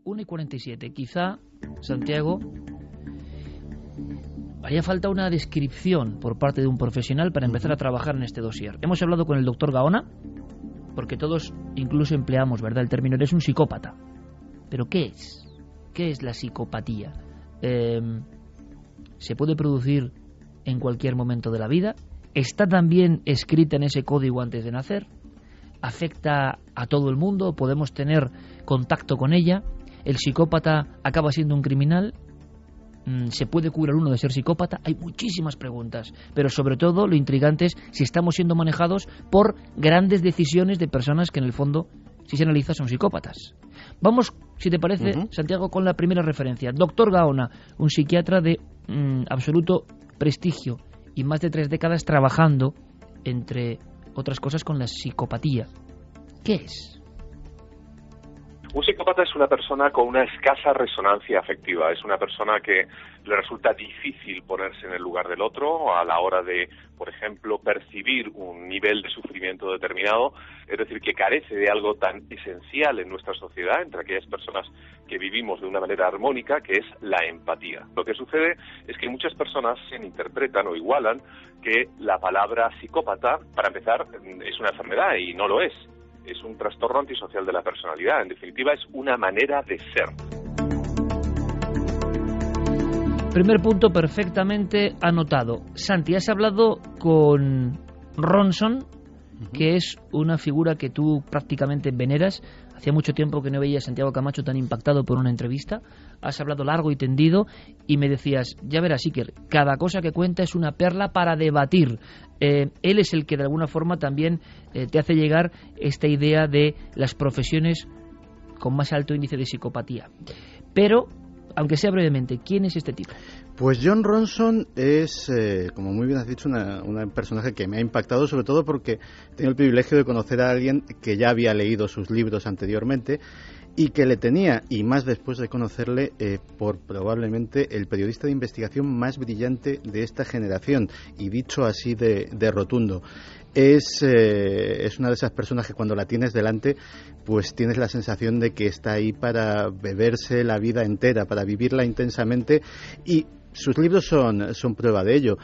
1:47. Quizá, Santiago, haría falta una descripción por parte de un profesional para empezar a trabajar en este dossier. Hemos hablado con el doctor Gaona, porque todos incluso empleamos, ¿verdad?, el término eres un psicópata. ¿Pero qué es? ¿Qué es la psicopatía? ¿Se puede producir en cualquier momento de la vida? ¿Está también escrita en ese código antes de nacer? ¿Afecta a todo el mundo? ¿Podemos tener contacto con ella? ¿El psicópata acaba siendo un criminal? ¿Se puede curar uno de ser psicópata? Hay muchísimas preguntas, pero sobre todo lo intrigante es si estamos siendo manejados por grandes decisiones de personas que en el fondo, si se analiza, son psicópatas. Vamos, si te parece, Santiago, con la primera referencia. Doctor Gaona, un psiquiatra de absoluto prestigio y más de 3 décadas trabajando, entre otras cosas, con la psicopatía. ¿Qué es? Un psicópata es una persona con una escasa resonancia afectiva, es una persona que le resulta difícil ponerse en el lugar del otro a la hora de, por ejemplo, percibir un nivel de sufrimiento determinado, es decir, que carece de algo tan esencial en nuestra sociedad, entre aquellas personas que vivimos de una manera armónica, que es la empatía. Lo que sucede es que muchas personas se interpretan o igualan que la palabra psicópata, para empezar, es una enfermedad y no lo es. Es un trastorno antisocial de la personalidad. En definitiva, es una manera de ser. Primer punto perfectamente anotado. Santi, has hablado con Ronson, que es una figura que tú prácticamente veneras. Hacía mucho tiempo que no veía a Santiago Camacho tan impactado por una entrevista. Has hablado largo y tendido y me decías, ya verás, Iker, cada cosa que cuenta es una perla para debatir. Él es el que de alguna forma también te hace llegar esta idea de las profesiones con más alto índice de psicopatía. Pero, aunque sea brevemente, ¿quién es este tipo? Pues Jon Ronson es, como muy bien has dicho, un personaje que me ha impactado, sobre todo porque he tenido el privilegio de conocer a alguien que ya había leído sus libros anteriormente y que le tenía, y más después de conocerle, por probablemente el periodista de investigación más brillante de esta generación, y dicho así de rotundo. Es una de esas personas que cuando la tienes delante, pues tienes la sensación de que está ahí para beberse la vida entera, para vivirla intensamente, y sus libros son prueba de ello.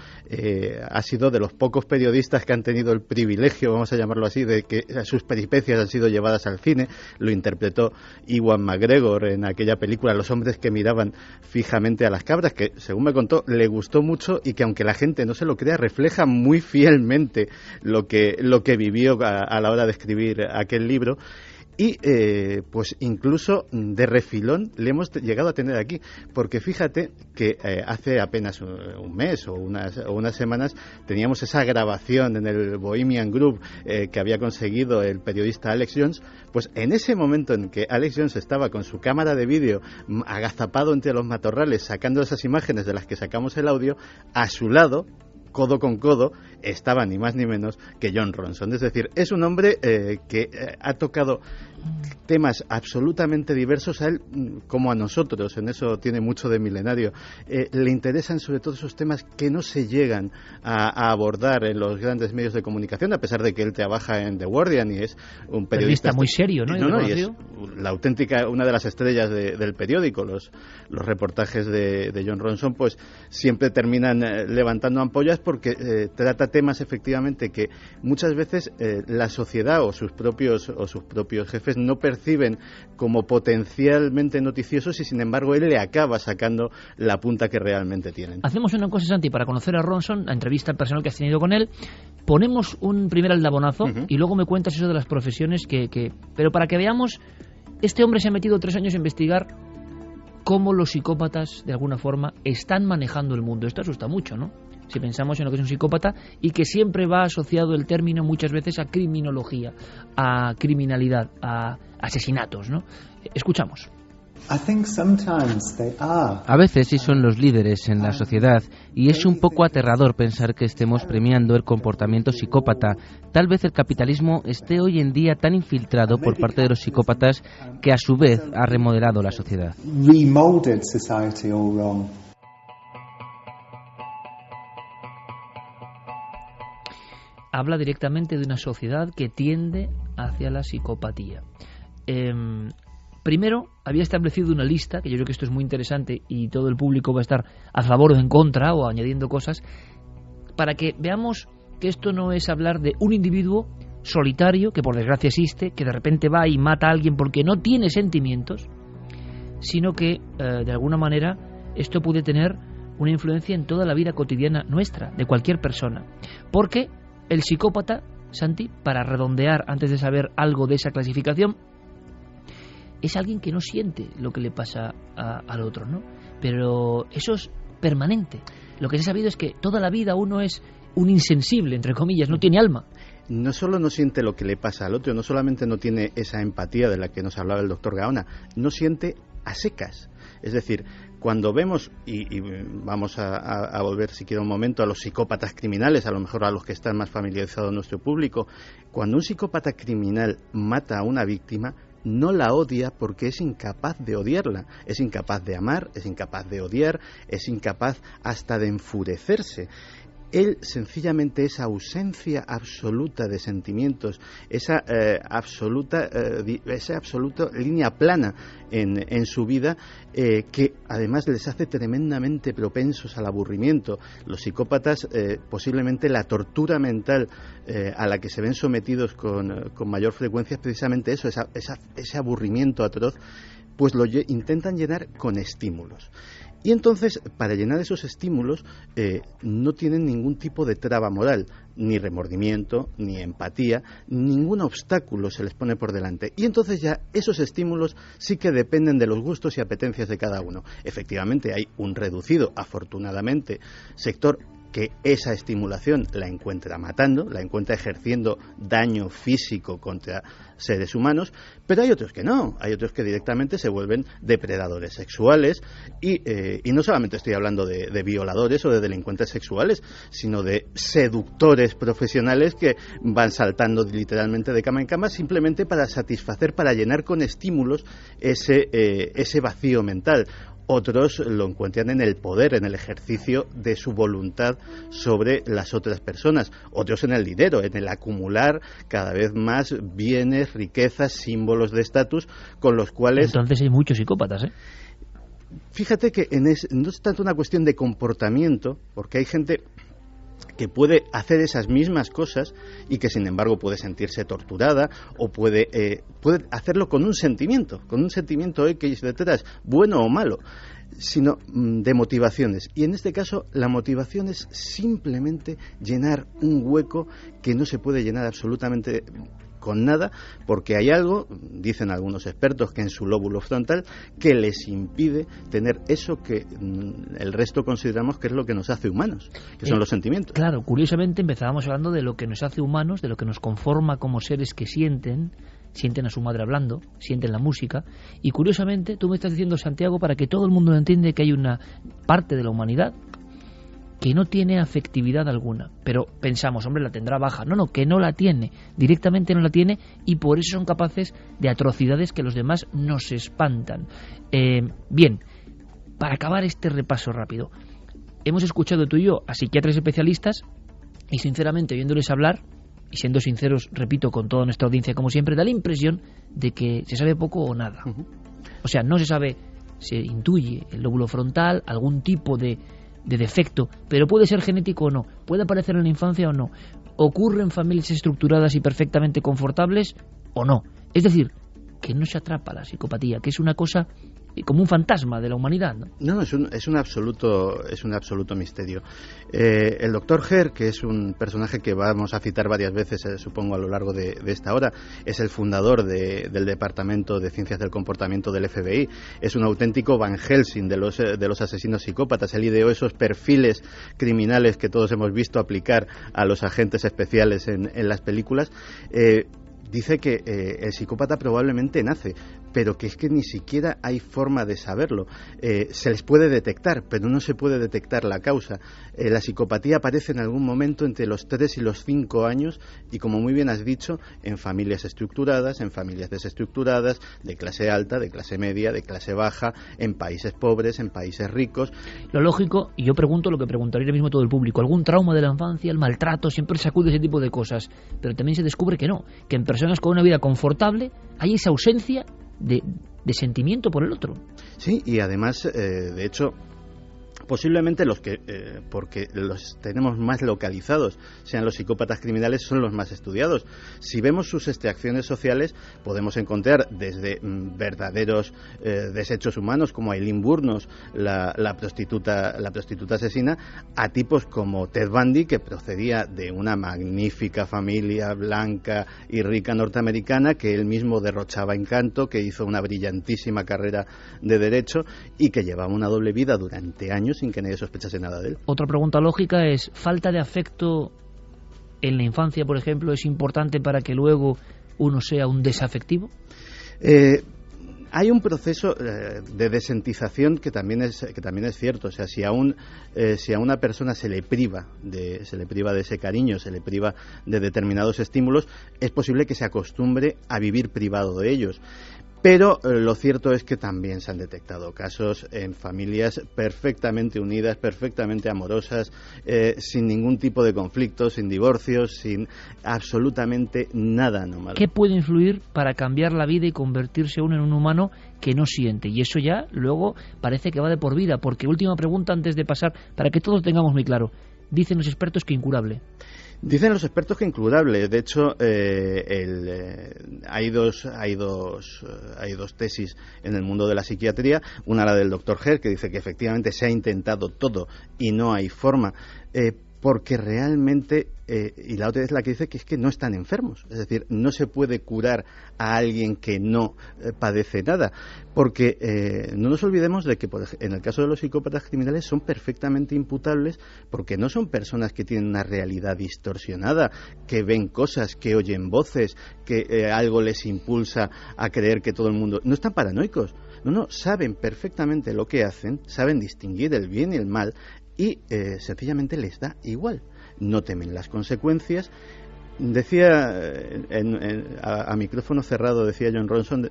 Ha sido de los pocos periodistas que han tenido el privilegio, vamos a llamarlo así, de que sus peripecias han sido llevadas al cine. Lo interpretó Ewan McGregor en aquella película Los hombres que miraban fijamente a las cabras, que según me contó le gustó mucho y que, aunque la gente no se lo crea, refleja muy fielmente lo que vivió a la hora de escribir aquel libro. Y pues incluso de refilón le hemos llegado a tener aquí, porque fíjate que hace apenas un mes o unas semanas teníamos esa grabación en el Bohemian Group que había conseguido el periodista Alex Jones. Pues en ese momento en que Alex Jones estaba con su cámara de vídeo agazapado entre los matorrales sacando esas imágenes de las que sacamos el audio, a su lado, codo con codo, estaba ni más ni menos que Jon Ronson. Es decir, es un hombre que ha tocado temas absolutamente diversos. A él, como a nosotros, en eso tiene mucho de milenario, le interesan sobre todo esos temas que no se llegan a abordar en los grandes medios de comunicación, a pesar de que él trabaja en The Guardian y es un periodista muy serio, ¿no? Y es la auténtica, una de las estrellas del periódico. Los reportajes de Jon Ronson pues siempre terminan levantando ampollas, porque trata temas efectivamente que muchas veces la sociedad o sus propios jefes no perciben como potencialmente noticiosos, y sin embargo él le acaba sacando la punta que realmente tienen. Hacemos una cosa, Santi, para conocer a Ronson, la entrevista al personal que has tenido con él. Ponemos un primer aldabonazo y luego me cuentas eso de las profesiones pero para que veamos, este hombre se ha metido 3 años a investigar cómo los psicópatas de alguna forma están manejando el mundo. Esto asusta mucho, ¿no? Si pensamos en lo que es un psicópata, y que siempre va asociado el término muchas veces a criminología, a criminalidad, a asesinatos, ¿no? Escuchamos. A veces sí son los líderes en la sociedad, y es un poco aterrador pensar que estemos premiando el comportamiento psicópata. Tal vez el capitalismo esté hoy en día tan infiltrado por parte de los psicópatas que a su vez ha remodelado la sociedad. Habla directamente de una sociedad que tiende hacia la psicopatía. primero había establecido una lista, que yo creo que esto es muy interesante y todo el público va a estar a favor o en contra o añadiendo cosas, para que veamos que esto no es hablar de un individuo solitario, que por desgracia existe, que de repente va y mata a alguien porque no tiene sentimientos, sino que de alguna manera esto puede tener una influencia en toda la vida cotidiana nuestra, de cualquier persona. Porque el psicópata, Santi, para redondear antes de saber algo de esa clasificación, es alguien que no siente lo que le pasa al otro, ¿no? Pero eso es permanente. Lo que se ha sabido es que toda la vida uno es un insensible, entre comillas, no tiene alma. No solo no siente lo que le pasa al otro, no solamente no tiene esa empatía de la que nos hablaba el doctor Gaona, no siente a secas. Es decir, cuando vemos, y vamos a volver si quiere un momento a los psicópatas criminales, a lo mejor a los que están más familiarizados nuestro público, cuando un psicópata criminal mata a una víctima, no la odia porque es incapaz de odiarla, es incapaz de amar, es incapaz de odiar, es incapaz hasta de enfurecerse. Él sencillamente esa ausencia absoluta de sentimientos, esa absoluta línea plana en su vida, que además les hace tremendamente propensos al aburrimiento. Los psicópatas, posiblemente la tortura mental a la que se ven sometidos con mayor frecuencia es precisamente eso, ese aburrimiento atroz, pues lo intentan llenar con estímulos. Y entonces, para llenar esos estímulos, no tienen ningún tipo de traba moral, ni remordimiento, ni empatía, ningún obstáculo se les pone por delante. Y entonces ya esos estímulos sí que dependen de los gustos y apetencias de cada uno. Efectivamente, hay un reducido, afortunadamente, sector que esa estimulación la encuentra matando, la encuentra ejerciendo daño físico contra seres humanos, pero hay otros que no, hay otros que directamente se vuelven depredadores sexuales y no solamente estoy hablando de violadores o de delincuentes sexuales, sino de seductores profesionales que van saltando literalmente de cama en cama simplemente para satisfacer, para llenar con estímulos ese vacío mental. Otros lo encuentran en el poder, en el ejercicio de su voluntad sobre las otras personas. Otros en el dinero, en el acumular cada vez más bienes, riquezas, símbolos de estatus, con los cuales... Entonces hay muchos psicópatas, ¿eh? Fíjate que no es tanto una cuestión de comportamiento, porque hay gente que puede hacer esas mismas cosas y que sin embargo puede sentirse torturada o puede hacerlo con un sentimiento X detrás, bueno o malo, sino de motivaciones. Y en este caso la motivación es simplemente llenar un hueco que no se puede llenar absolutamente con nada, porque hay algo, dicen algunos expertos, que en su lóbulo frontal, que les impide tener eso que el resto consideramos que es lo que nos hace humanos, que son los sentimientos. Claro, curiosamente empezábamos hablando de lo que nos hace humanos, de lo que nos conforma como seres que sienten a su madre hablando, sienten la música, y curiosamente tú me estás diciendo, Santiago, para que todo el mundo entienda que hay una parte de la humanidad que no tiene afectividad alguna, pero pensamos, hombre, la tendrá baja. No, que no la tiene, directamente no la tiene, y por eso son capaces de atrocidades que los demás nos espantan. Bien, para acabar este repaso rápido, hemos escuchado tú y yo a psiquiatras especialistas, y sinceramente, oyéndoles hablar, y siendo sinceros, repito, con toda nuestra audiencia como siempre, da la impresión de que se sabe poco o nada. O sea, no se sabe, se intuye el lóbulo frontal, algún tipo de defecto, pero puede ser genético o no, puede aparecer en la infancia o no, ocurre en familias estructuradas y perfectamente confortables o no. Es decir, que no se atrapa la psicopatía, que es una cosa como un fantasma de la humanidad, ¿no? No, es un absoluto misterio. El doctor Herr, que es un personaje que vamos a citar varias veces, supongo, a lo largo de esta hora, es el fundador del Departamento de Ciencias del Comportamiento del FBI, es un auténtico Van Helsing de los asesinos psicópatas. Él ideó esos perfiles criminales que todos hemos visto aplicar a los agentes especiales en las películas. Dice que el psicópata probablemente nace, pero que es que ni siquiera hay forma de saberlo. Se les puede detectar, pero no se puede detectar la causa. La psicopatía aparece en algún momento entre los 3 y los 5 años y, como muy bien has dicho, en familias estructuradas, en familias desestructuradas, de clase alta, de clase media, de clase baja, en países pobres, en países ricos. Lo lógico, y yo pregunto lo que preguntaría ahora mismo todo el público, algún trauma de la infancia, el maltrato, siempre se acude a ese tipo de cosas, pero también se descubre que no, que en personas con una vida confortable hay esa ausencia de sentimiento por el otro. Sí, y además, de hecho, posiblemente los que, porque los tenemos más localizados, sean los psicópatas criminales, son los más estudiados. Si vemos sus extracciones sociales, podemos encontrar desde verdaderos desechos humanos, como Aileen Wuornos, la prostituta asesina, a tipos como Ted Bundy, que procedía de una magnífica familia blanca y rica norteamericana, que él mismo derrochaba encanto, que hizo una brillantísima carrera de derecho y que llevaba una doble vida durante años sin que nadie sospechase nada de él. Otra pregunta lógica es, ¿falta de afecto en la infancia, por ejemplo, es importante para que luego uno sea un desafectivo? Hay un proceso de desentización que también es cierto. O sea, si a una persona se le priva de ese cariño, se le priva de determinados estímulos, es posible que se acostumbre a vivir privado de ellos. Pero lo cierto es que también se han detectado casos en familias perfectamente unidas, perfectamente amorosas, sin ningún tipo de conflicto, sin divorcios, sin absolutamente nada anormal. ¿Qué puede influir para cambiar la vida y convertirse uno en un humano que no siente? Y eso ya luego parece que va de por vida, porque última pregunta antes de pasar, para que todos tengamos muy claro, dicen los expertos que incurable. Dicen los expertos que incurable. De hecho, hay dos tesis en el mundo de la psiquiatría. Una, la del Dr. Herr, que dice que efectivamente se ha intentado todo y no hay forma. Porque realmente, y la otra es la que dice que es que no están enfermos, es decir, no se puede curar a alguien que no padece nada, porque no nos olvidemos de que en el caso de los psicópatas criminales son perfectamente imputables, porque no son personas que tienen una realidad distorsionada, que ven cosas, que oyen voces, que algo les impulsa a creer que todo el mundo... No están paranoicos, no, saben perfectamente lo que hacen, saben distinguir el bien y el mal, y sencillamente les da igual, no temen las consecuencias. Decía a micrófono cerrado, decía Jon Ronson,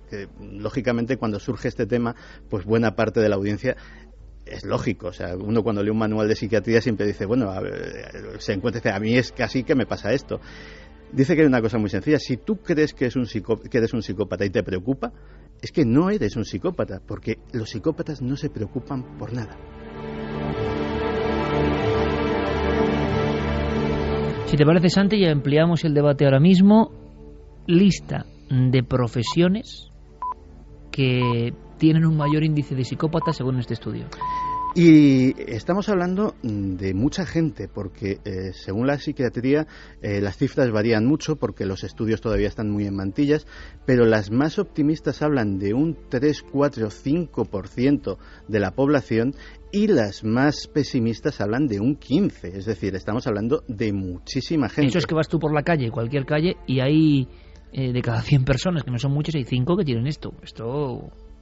que lógicamente cuando surge este tema, pues buena parte de la audiencia es lógico. O sea, uno cuando lee un manual de psiquiatría siempre dice, bueno, se encuentra, dice, a mí es casi que me pasa esto. Dice que hay una cosa muy sencilla: si tú crees que eres un psicópata y te preocupa, es que no eres un psicópata, porque los psicópatas no se preocupan por nada. Si te parece, Santi, ya ampliamos el debate ahora mismo. Lista de profesiones que tienen un mayor índice de psicópatas según este estudio. Y estamos hablando de mucha gente, porque según la psiquiatría las cifras varían mucho, porque los estudios todavía están muy en mantillas, pero las más optimistas hablan de un 3, 4, 5% de la población, y las más pesimistas hablan de un 15%, es decir, estamos hablando de muchísima gente. Eso es que vas tú por la calle, cualquier calle, y hay de cada 100 personas, que no son muchas, hay 5 que tienen esto.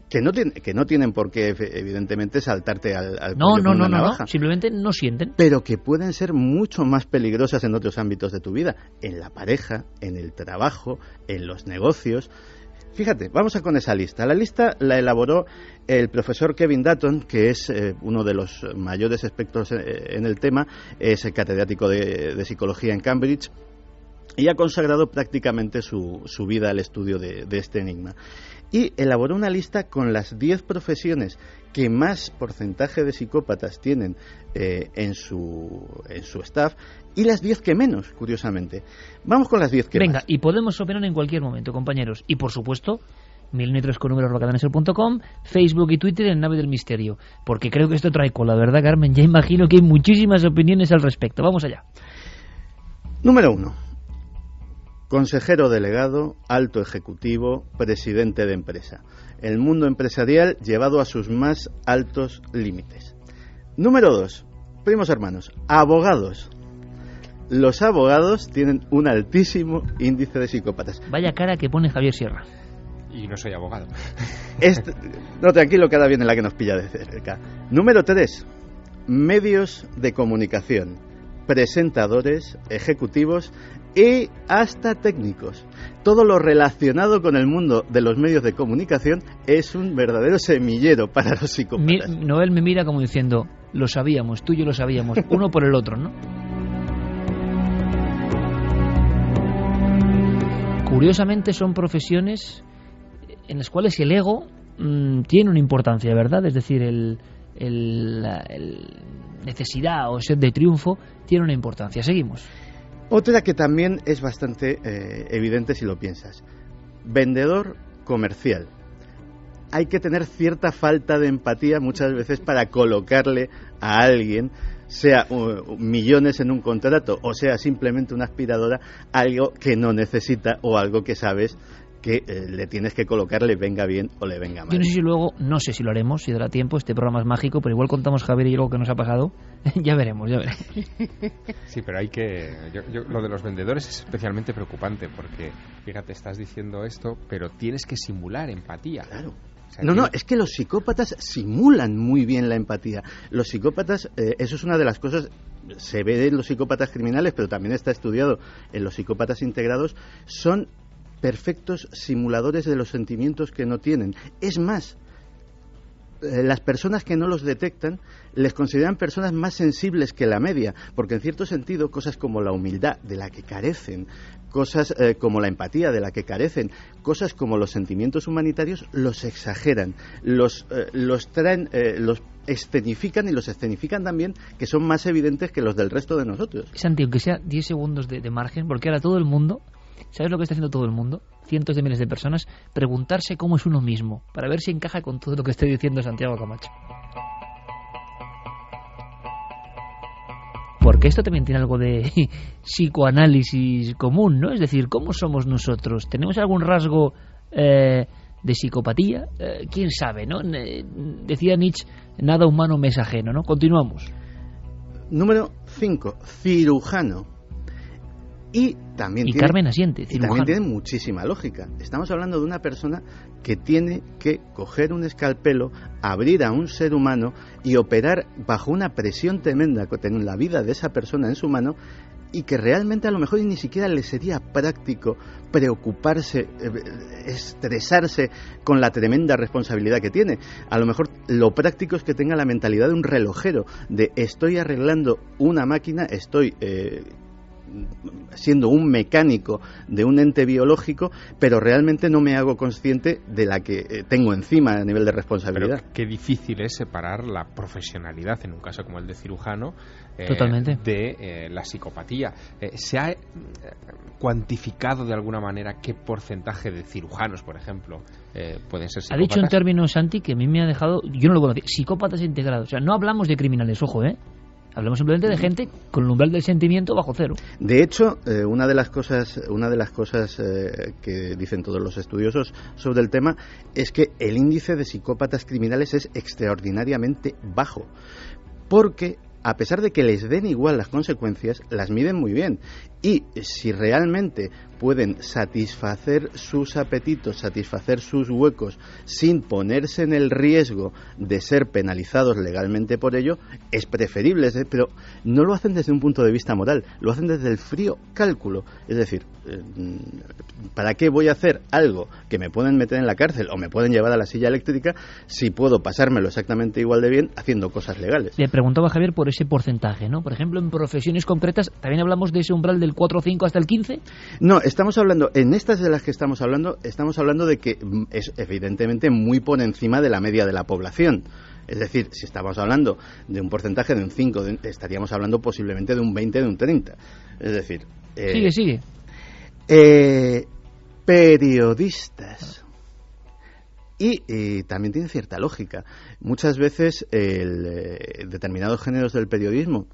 Que no tienen por qué, evidentemente, saltarte al no, cuello con una navaja. Simplemente no sienten. Pero que pueden ser mucho más peligrosas en otros ámbitos de tu vida, en la pareja, en el trabajo, en los negocios. Fíjate, vamos con esa lista. La lista la elaboró el profesor Kevin Dutton, que es uno de los mayores expertos en el tema, es el catedrático de psicología en Cambridge, y ha consagrado prácticamente su vida al estudio de este enigma. Y elaboró una lista con las 10 profesiones que más porcentaje de psicópatas tienen en su staff, y las 10 que menos, curiosamente. Vamos con las 10 que más. Venga, y podemos opinar en cualquier momento, compañeros. Y por supuesto, 1000 Facebook y Twitter en Nave del Misterio. Porque creo que esto trae cola, ¿verdad, Carmen? Ya imagino que hay muchísimas opiniones al respecto. Vamos allá. Número 1. Consejero delegado, alto ejecutivo, presidente de empresa. El mundo empresarial llevado a sus más altos límites. Número 2. Primos hermanos, abogados. Los abogados tienen un altísimo índice de psicópatas. Vaya cara que pone Javier Sierra. Y no soy abogado. No, tranquilo, que ahora viene la que nos pilla de cerca. Número 3. Medios de comunicación. Presentadores, ejecutivos y hasta técnicos. Todo lo relacionado con el mundo de los medios de comunicación es un verdadero semillero para los psicópatas. Noel me mira como diciendo, lo sabíamos, tú y yo lo sabíamos, uno por el otro, ¿no? Curiosamente son profesiones en las cuales el ego tiene una importancia, ¿verdad? Es decir, la necesidad o sed de triunfo tiene una importancia. Seguimos. Otra que también es bastante evidente si lo piensas. Vendedor comercial. Hay que tener cierta falta de empatía muchas veces para colocarle a alguien, sea millones en un contrato o sea simplemente una aspiradora, algo que no necesita o algo que sabes que le tienes que colocar, le venga bien o le venga mal. Yo no sé si luego, no sé si lo haremos, si dará tiempo, este programa es mágico, pero igual contamos, Javier, y algo que nos ha pasado. Ya veremos. Sí, pero hay que... lo de los vendedores es especialmente preocupante porque, fíjate, estás diciendo esto, pero tienes que simular empatía. Claro. O sea, no, es que los psicópatas simulan muy bien la empatía. Los psicópatas, eso es una de las cosas, se ve en los psicópatas criminales, pero también está estudiado en los psicópatas integrados, son perfectos simuladores de los sentimientos que no tienen. Es más, las personas que no los detectan les consideran personas más sensibles que la media, porque en cierto sentido cosas como la humildad, de la que carecen, cosas como la empatía, de la que carecen, cosas como los sentimientos humanitarios, los exageran, los traen, los escenifican, y los escenifican también, que son más evidentes que los del resto de nosotros. Santi, aunque sea 10 segundos de margen, porque ahora todo el mundo, ¿sabes lo que está haciendo todo el mundo? Cientos de miles de personas, preguntarse cómo es uno mismo, para ver si encaja con todo lo que estoy diciendo Santiago Camacho. Porque esto también tiene algo de psicoanálisis común, ¿no? Es decir, ¿cómo somos nosotros? ¿Tenemos algún rasgo de psicopatía? ¿Quién sabe, no? Decía Nietzsche, nada humano me es ajeno, ¿no? Continuamos. Número 5, cirujano. Y también Carmen asiente, y también tiene muchísima lógica. Estamos hablando de una persona que tiene que coger un escalpelo, abrir a un ser humano y operar bajo una presión tremenda que tiene la vida de esa persona en su mano, y que realmente a lo mejor ni siquiera le sería práctico preocuparse, estresarse con la tremenda responsabilidad que tiene. A lo mejor lo práctico es que tenga la mentalidad de un relojero, de estoy arreglando una máquina, estoy siendo un mecánico de un ente biológico, pero realmente no me hago consciente de la que tengo encima a nivel de responsabilidad. Pero qué difícil es separar la profesionalidad, en un caso como el de cirujano, totalmente, de la psicopatía. ¿Se ha cuantificado de alguna manera qué porcentaje de cirujanos, por ejemplo, pueden ser psicópatas? Ha dicho un término, Santi, que a mí me ha dejado, yo no lo conocía, psicópatas integrados. O sea, no hablamos de criminales, ojo, hablamos simplemente de gente con el umbral del sentimiento bajo cero. De hecho, una de las cosas que dicen todos los estudiosos sobre el tema es que el índice de psicópatas criminales es extraordinariamente bajo, porque a pesar de que les den igual las consecuencias, las miden muy bien. Y si realmente pueden satisfacer sus apetitos, satisfacer sus huecos, sin ponerse en el riesgo de ser penalizados legalmente por ello, es preferible. Pero no lo hacen desde un punto de vista moral, lo hacen desde el frío cálculo. Es decir, ¿para qué voy a hacer algo que me pueden meter en la cárcel o me pueden llevar a la silla eléctrica si puedo pasármelo exactamente igual de bien haciendo cosas legales? Le preguntaba a Javier por ese porcentaje, ¿no? Por ejemplo, en profesiones concretas, ¿también hablamos de ese umbral del 4 o 5 hasta el 15? No, estamos hablando, en estas de las que estamos hablando de que es evidentemente muy por encima de la media de la población. Es decir, si estamos hablando de un porcentaje de un 5, estaríamos hablando posiblemente de un 20, de un 30. Es decir... Sigue. Periodistas. Y también tiene cierta lógica. Muchas veces determinados géneros del periodismo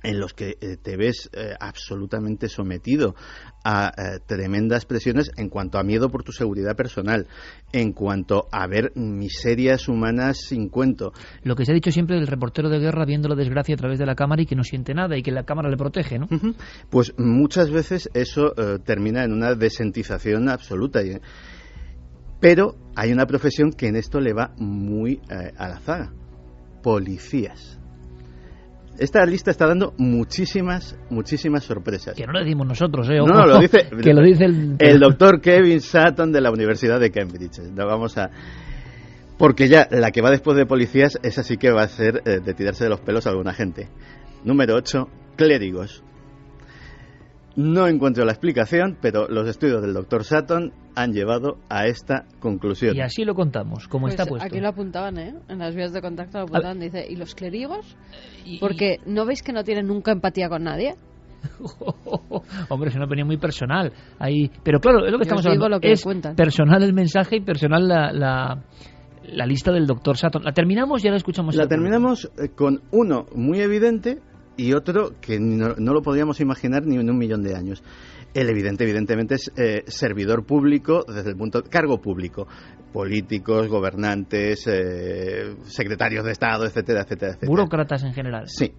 en los que te ves absolutamente sometido a tremendas presiones en cuanto a miedo por tu seguridad personal, en cuanto a ver miserias humanas sin cuento. Lo que se ha dicho siempre del reportero de guerra viendo la desgracia a través de la cámara y que no siente nada y que la cámara le protege, ¿no? Pues muchas veces eso termina en una desentización absoluta. Pero hay una profesión que en esto le va muy a la zaga: policías. Esta lista está dando muchísimas sorpresas. Que no lo decimos nosotros, ojo, No, lo dice, que lo dice el doctor Kevin Sutton de la Universidad de Cambridge. Porque ya la que va después de policías, esa sí que va a ser de tirarse de los pelos a alguna gente. Número 8, clérigos. No encuentro la explicación, pero los estudios del Dr. Sutton han llevado a esta conclusión. Y así lo contamos, como Pues está puesto. aquí lo apuntaban, en las vías de contacto lo apuntaban, dice, ¿y los clérigos? Porque ¿no veis que no tienen nunca empatía con nadie? Hombre, es una opinión muy personal. Ahí, pero claro, es lo que estamos hablando. Lo que es cuentan. Personal el mensaje y personal la lista del Dr. Sutton. ¿La terminamos? Ya la escuchamos. La terminamos con uno muy evidente y otro que no lo podríamos imaginar ni en 1.000.000 de años. El evidente, evidentemente, es servidor público desde el punto de cargo público. Políticos, gobernantes, secretarios de Estado, etcétera, etcétera, etcétera. Burócratas en general. Sí.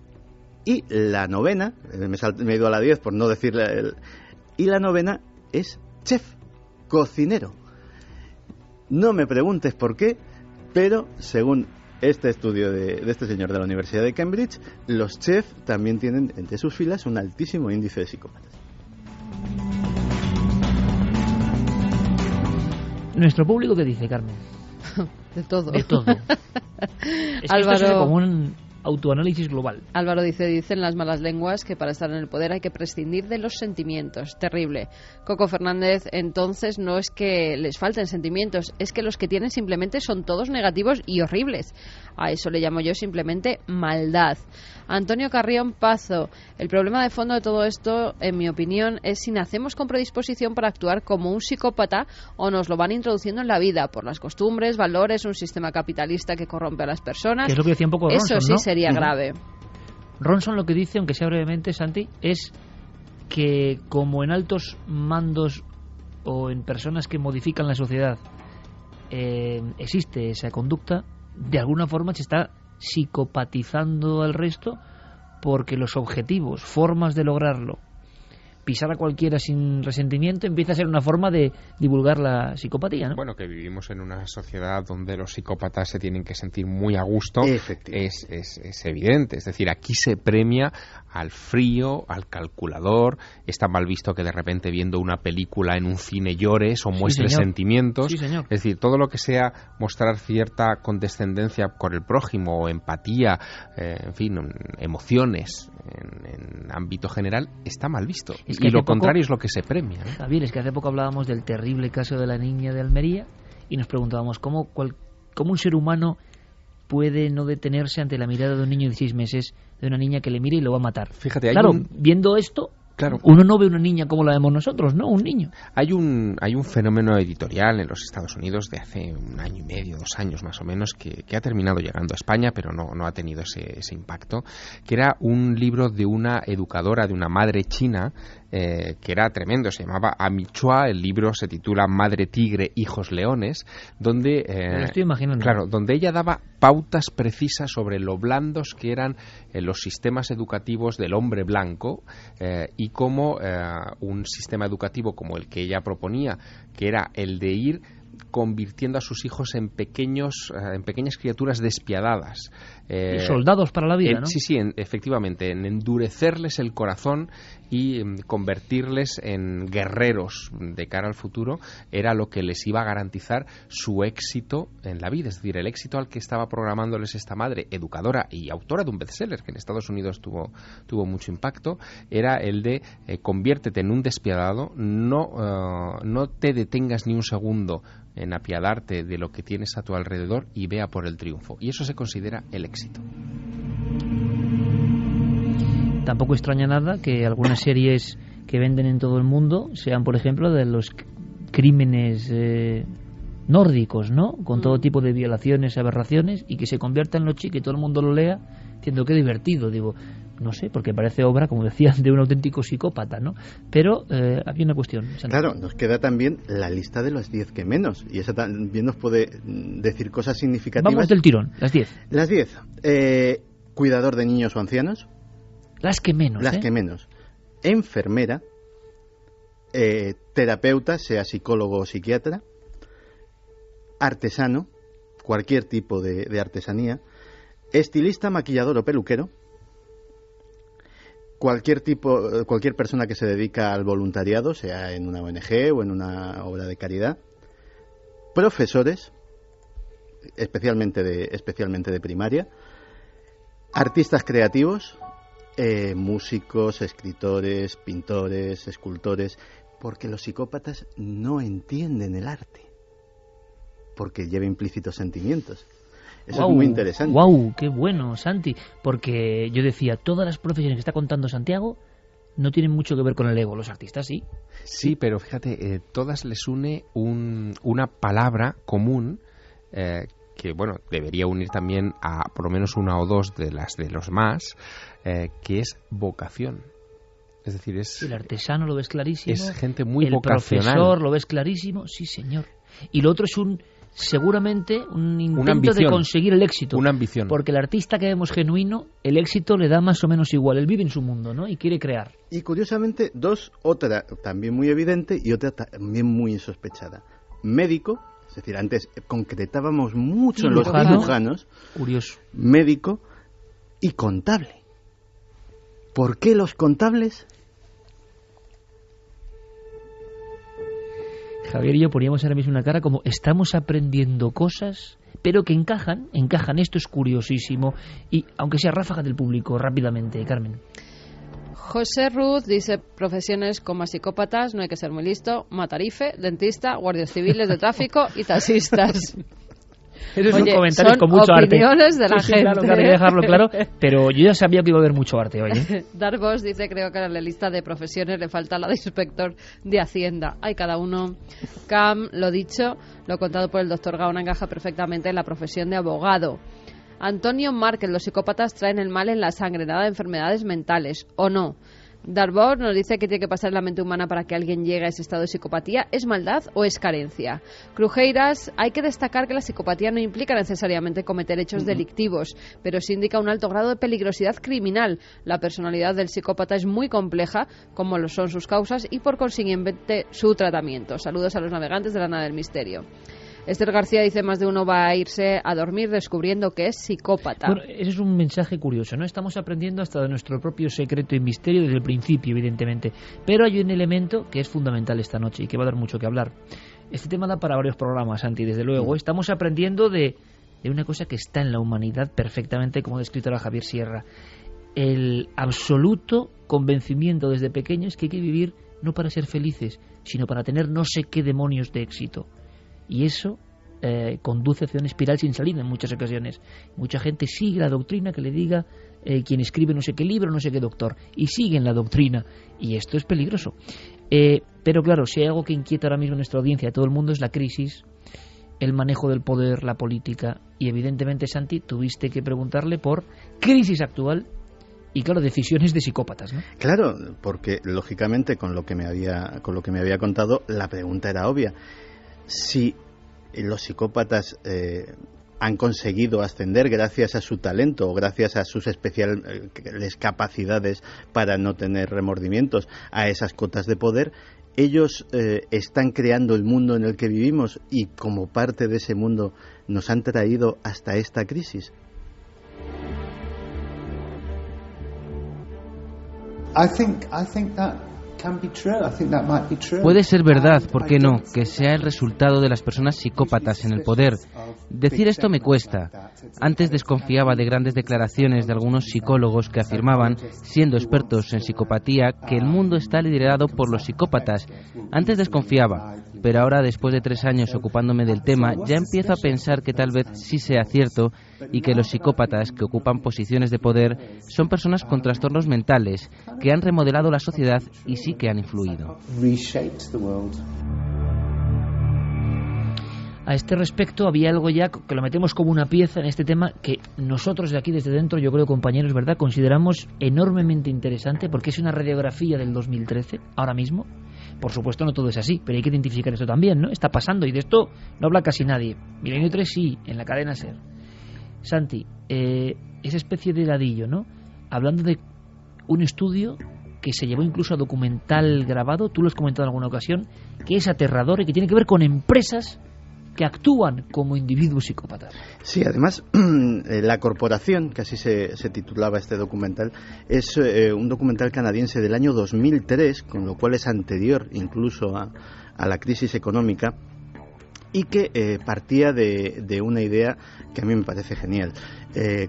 Y la novena, me he ido a la 10 por no decirle... Y la novena es chef, cocinero. No me preguntes por qué, pero según este estudio de este señor de la Universidad de Cambridge, los chefs también tienen entre sus filas un altísimo índice de psicópatas. ¿Nuestro público qué dice, Carmen? De todo. De todo. Es que Álvaro, esto es como un autoanálisis global. Álvaro dicen las malas lenguas que para estar en el poder hay que prescindir de los sentimientos. Terrible. Coco Fernández, entonces no es que les falten sentimientos, es que los que tienen simplemente son todos negativos y horribles. A eso le llamo yo simplemente maldad. Antonio Carrión Pazo, el problema de fondo de todo esto, en mi opinión, es si nacemos con predisposición para actuar como un psicópata o nos lo van introduciendo en la vida por las costumbres, valores, un sistema capitalista que corrompe a las personas. Que es lo que decía un poco Ronson, Eso sí ¿no? sería grave. Ronson lo que dice, aunque sea brevemente, Santi, es que como en altos mandos o en personas que modifican la sociedad existe esa conducta, de alguna forma se está psicopatizando al resto porque los objetivos, formas de lograrlo, pisar a cualquiera sin resentimiento, empieza a ser una forma de divulgar la psicopatía, ¿no? Bueno, que vivimos en una sociedad donde los psicópatas se tienen que sentir muy a gusto, es evidente. Es decir, aquí se premia al frío, al calculador. Está mal visto que de repente viendo una película en un cine llores o muestres sentimientos. Sí, señor. Es decir, todo lo que sea mostrar cierta condescendencia con el prójimo, o empatía, en fin, emociones en ámbito general, está mal visto. Y lo contrario es lo que se premia, ¿no? Javier, es que hace poco hablábamos del terrible caso de la niña de Almería y nos preguntábamos cómo un ser humano puede no detenerse ante la mirada de un niño de 6 meses, de una niña que le mira y lo va a matar. Fíjate, claro, viendo esto, uno no ve una niña como la vemos nosotros, ¿no? Un niño. Hay un fenómeno editorial en los Estados Unidos de hace 1 año y medio, 2 años más o menos, que ha terminado llegando a España, pero no ha tenido ese impacto, que era un libro de una educadora, de una madre china, que era tremendo, se llamaba Amy Chua, el libro se titula Madre Tigre, Hijos Leones, donde me lo estoy imaginando. Claro, donde ella daba pautas precisas sobre lo blandos que eran los sistemas educativos del hombre blanco y cómo un sistema educativo como el que ella proponía, que era el de ir convirtiendo a sus hijos en pequeñas criaturas despiadadas. Soldados para la vida, ¿no? Sí, efectivamente, en endurecerles el corazón y convertirles en guerreros de cara al futuro, era lo que les iba a garantizar su éxito en la vida. Es decir, el éxito al que estaba programándoles esta madre, educadora y autora de un bestseller que en Estados Unidos tuvo mucho impacto, era el de conviértete en un despiadado, no te detengas ni un segundo en apiadarte de lo que tienes a tu alrededor y vea por el triunfo. Y eso se considera el éxito. Tampoco extraña nada que algunas series que venden en todo el mundo sean, por ejemplo, de los crímenes nórdicos, ¿no? Con todo tipo de violaciones, aberraciones, y que se convierta en lo chico y todo el mundo lo lea, diciendo qué divertido. Digo, no sé, porque parece obra, como decías, de un auténtico psicópata, ¿no? Pero había una cuestión. Claro, nos queda también la lista de los 10 que menos, y esa también nos puede decir cosas significativas. Vamos del tirón, las 10. Las 10. Cuidador de niños o ancianos. Las que menos. Las que menos. Enfermera. Terapeuta, sea psicólogo o psiquiatra. Artesano, cualquier tipo de artesanía. Estilista, maquillador o peluquero. Cualquier persona que se dedica al voluntariado, sea en una ONG o en una obra de caridad. Profesores, especialmente de primaria. Artistas creativos músicos, escritores, pintores, escultores, porque los psicópatas no entienden el arte, porque lleva implícitos sentimientos. Eso es muy interesante. ¡Wow! ¡Qué bueno, Santi! Porque yo decía, todas las profesiones que está contando Santiago no tienen mucho que ver con el ego. Los artistas sí. Sí, pero fíjate, todas les une una palabra común que, bueno, debería unir también a por lo menos una o dos de las de los más, que es vocación. Es decir, el artesano lo ves clarísimo. Es gente muy vocacional. El profesor lo ves clarísimo. Sí, señor. Y lo otro es seguramente un intento de conseguir el éxito. Una ambición. Porque el artista que vemos genuino, el éxito le da más o menos igual. Él vive en su mundo, ¿no? Y quiere crear. Y curiosamente, otra también muy evidente y otra también muy insospechada. Médico, es decir, antes concretábamos mucho en los cirujanos. Curioso. Médico y contable. ¿Por qué los contables? Javier y yo poníamos ahora mismo una cara como estamos aprendiendo cosas, pero que encajan. Esto es curiosísimo. Y aunque sea ráfaga del público, rápidamente, Carmen. José Ruz dice, profesiones como psicópatas, no hay que ser muy listo, matarife, dentista, guardias civiles de tráfico y taxistas. Esos son comentarios con mucho arte. Opiniones de la gente. Claro, hay que dejarlo claro, pero yo ya sabía que iba a haber mucho arte hoy. Darvos dice, creo que a la lista de profesiones le falta la de inspector de Hacienda. Hay cada uno. Cam, lo dicho, lo contado por el doctor Gaona, encaja perfectamente en la profesión de abogado. Antonio Márquez, los psicópatas traen el mal en la sangre, nada de enfermedades mentales, ¿o no? Darbour nos dice que tiene que pasar en la mente humana para que alguien llegue a ese estado de psicopatía. ¿Es maldad o es carencia? Crujeiras, hay que destacar que la psicopatía no implica necesariamente cometer hechos delictivos, pero sí indica un alto grado de peligrosidad criminal. La personalidad del psicópata es muy compleja, como lo son sus causas y por consiguiente su tratamiento. Saludos a los navegantes de la nave del misterio. Esther García dice, más de uno va a irse a dormir descubriendo que es psicópata. Bueno, ese es un mensaje curioso, ¿no? Estamos aprendiendo hasta de nuestro propio secreto y misterio desde el principio, evidentemente. Pero hay un elemento que es fundamental esta noche y que va a dar mucho que hablar. Este tema da para varios programas, Santi, desde luego. Estamos aprendiendo de una cosa que está en la humanidad perfectamente, como ha descrito ahora Javier Sierra. El absoluto convencimiento desde pequeños que hay que vivir no para ser felices, sino para tener no sé qué demonios de éxito. Y eso conduce hacia una espiral sin salida en muchas ocasiones. Mucha gente sigue la doctrina que le diga quien escribe no sé qué libro, no sé qué doctor, y siguen la doctrina, y esto es peligroso. Pero claro, si hay algo que inquieta ahora mismo en nuestra audiencia, a todo el mundo, es la crisis, el manejo del poder, la política, y evidentemente, Santi, tuviste que preguntarle por crisis actual y, claro, decisiones de psicópatas, ¿no? Claro, porque lógicamente con lo que me había contado, la pregunta era obvia. Si los psicópatas han conseguido ascender gracias a su talento o gracias a sus especiales capacidades para no tener remordimientos a esas cotas de poder, ellos están creando el mundo en el que vivimos y como parte de ese mundo nos han traído hasta esta crisis. I think that puede ser verdad, ¿por qué no?, que sea el resultado de las personas psicópatas en el poder. Decir esto me cuesta. Antes desconfiaba de grandes declaraciones de algunos psicólogos que afirmaban, siendo expertos en psicopatía, que el mundo está liderado por los psicópatas. Antes desconfiaba, pero ahora, después de 3 años ocupándome del tema, ya empiezo a pensar que tal vez sí sea cierto y que los psicópatas que ocupan posiciones de poder son personas con trastornos mentales que han remodelado la sociedad y sí que han influido. A este respecto había algo ya que lo metemos como una pieza en este tema que nosotros de aquí desde dentro, yo creo, compañeros, ¿verdad?, consideramos enormemente interesante porque es una radiografía del 2013, ahora mismo. Por supuesto no todo es así, pero hay que identificar esto también, ¿no? Está pasando y de esto no habla casi nadie. Milenio 3 sí, en la cadena SER. Santi, esa especie de ladillo, ¿no? Hablando de un estudio que se llevó incluso a documental grabado, tú lo has comentado en alguna ocasión, que es aterrador y que tiene que ver con empresas que actúan como individuos psicópatas. Sí, además, La Corporación, que así se titulaba este documental, es un documental canadiense del año 2003, con lo cual es anterior incluso a la crisis económica, y que partía de una idea que a mí me parece genial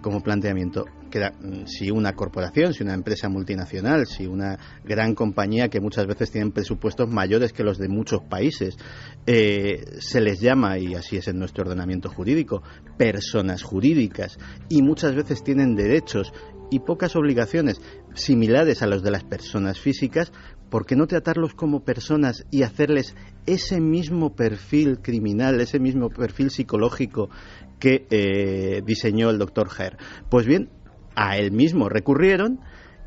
como planteamiento, que era si una corporación, si una empresa multinacional, si una gran compañía que muchas veces tienen presupuestos mayores que los de muchos países, se les llama, y así es en nuestro ordenamiento jurídico, personas jurídicas, y muchas veces tienen derechos y pocas obligaciones similares a los de las personas físicas, ¿por qué no tratarlos como personas y hacerles ese mismo perfil criminal, ese mismo perfil psicológico que diseñó el Dr. Herr? Pues bien, a él mismo recurrieron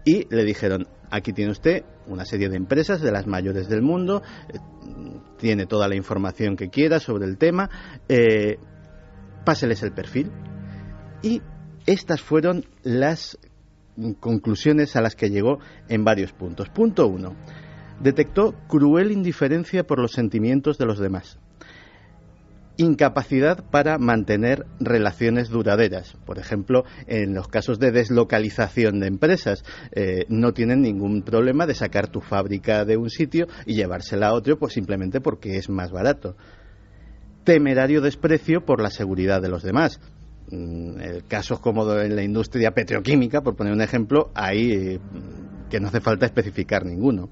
y le dijeron: aquí tiene usted una serie de empresas de las mayores del mundo, tiene toda la información que quiera sobre el tema, páseles el perfil. Y estas fueron las conclusiones a las que llegó en varios puntos. Punto 1. Detectó cruel indiferencia por los sentimientos de los demás. Incapacidad para mantener relaciones duraderas. Por ejemplo, en los casos de deslocalización de empresas, no tienen ningún problema de sacar tu fábrica de un sitio y llevársela a otro, pues simplemente porque es más barato. Temerario desprecio por la seguridad de los demás. Casos como en la industria petroquímica, por poner un ejemplo, hay que no hace falta especificar ninguno.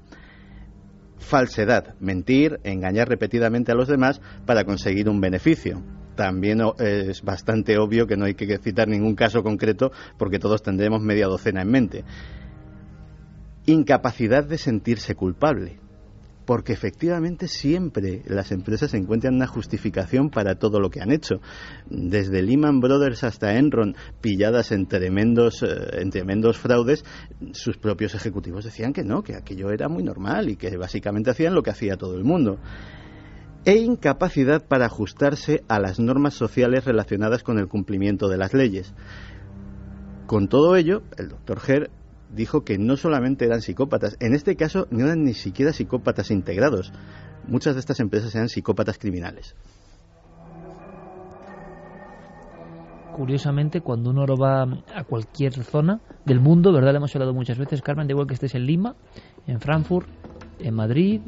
Falsedad, mentir, engañar repetidamente a los demás para conseguir un beneficio. También es bastante obvio que no hay que citar ningún caso concreto porque todos tendremos media docena en mente. Incapacidad de sentirse culpable, porque efectivamente siempre las empresas encuentran una justificación para todo lo que han hecho. Desde Lehman Brothers hasta Enron, pilladas en tremendos fraudes, sus propios ejecutivos decían que no, que aquello era muy normal y que básicamente hacían lo que hacía todo el mundo. E incapacidad para ajustarse a las normas sociales relacionadas con el cumplimiento de las leyes. Con todo ello, el Dr. Herr dijo que no solamente eran psicópatas, en este caso no eran ni siquiera psicópatas integrados. Muchas de estas empresas eran psicópatas criminales. Curiosamente, cuando uno va a cualquier zona del mundo, ¿verdad? Le hemos hablado muchas veces, Carmen, da igual que estés en Lima, en Frankfurt, en Madrid,